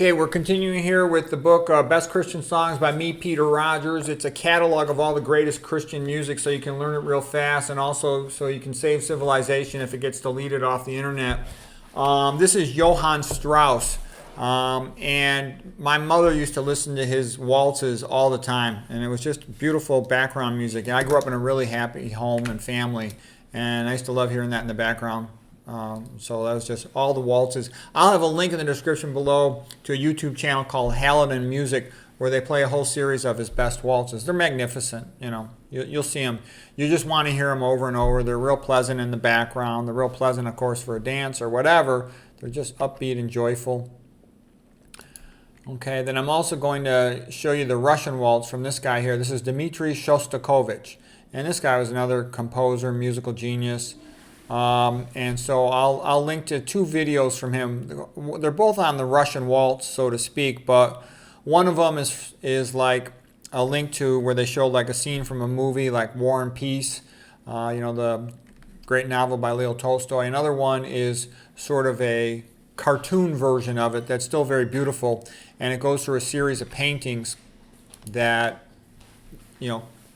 Okay, we're continuing here with the book Best Christian Songs by me, Peter Rogers. It's a catalog of all the greatest Christian music so you can learn it real fast and also so you can save civilization if it gets deleted off the internet. This is Johann Strauss, and my mother used to listen to his waltzes all the time, and it was just beautiful background music. And I grew up in a really happy home and family, and I used to love hearing that in the background. So that was just all the waltzes. I'll have a link in the description below to a YouTube channel called Hallinan Music, where they play a whole series of his best waltzes. They're magnificent, you know. You'll see them. You just want to hear them over and over. They're real pleasant in the background. They're real pleasant, of course, for a dance or whatever. They're just upbeat and joyful. Okay, then I'm also going to show you the Russian waltz from this guy here. This is Dmitri Shostakovich. And this guy was another composer, musical genius. And so I'll link to two videos from him. They're both on the Russian waltz, so to speak, but one of them is like a link to where they showed like a scene from a movie like War and Peace, the great novel by Leo Tolstoy. Another one is sort of a cartoon version of it that's still very beautiful, and it goes through a series of paintings that,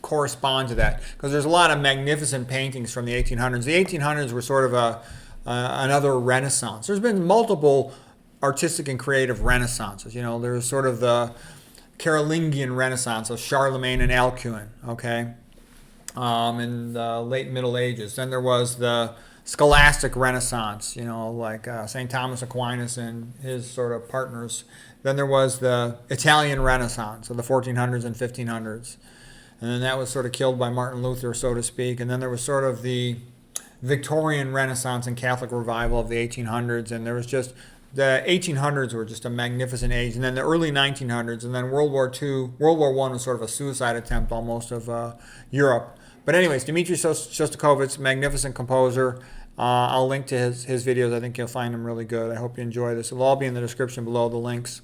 correspond to that, because there's a lot of magnificent paintings from the 1800s. The 1800s were sort of another Renaissance. There's been multiple artistic and creative Renaissances. There's sort of the Carolingian Renaissance of Charlemagne and Alcuin, okay, in the late Middle Ages. Then there was the Scholastic Renaissance, like St. Thomas Aquinas and his sort of partners. Then there was the Italian Renaissance of the 1400s and 1500s. And then that was sort of killed by Martin Luther, so to speak. And then there was sort of the Victorian Renaissance and Catholic revival of the 1800s. And there was just, the 1800s were just a magnificent age. And then the early 1900s. And then World War I was sort of a suicide attempt almost of Europe. But anyways, Dmitri Shostakovich, magnificent composer. I'll link to his videos. I think you'll find them really good. I hope you enjoy this. It'll all be in the description below, the links.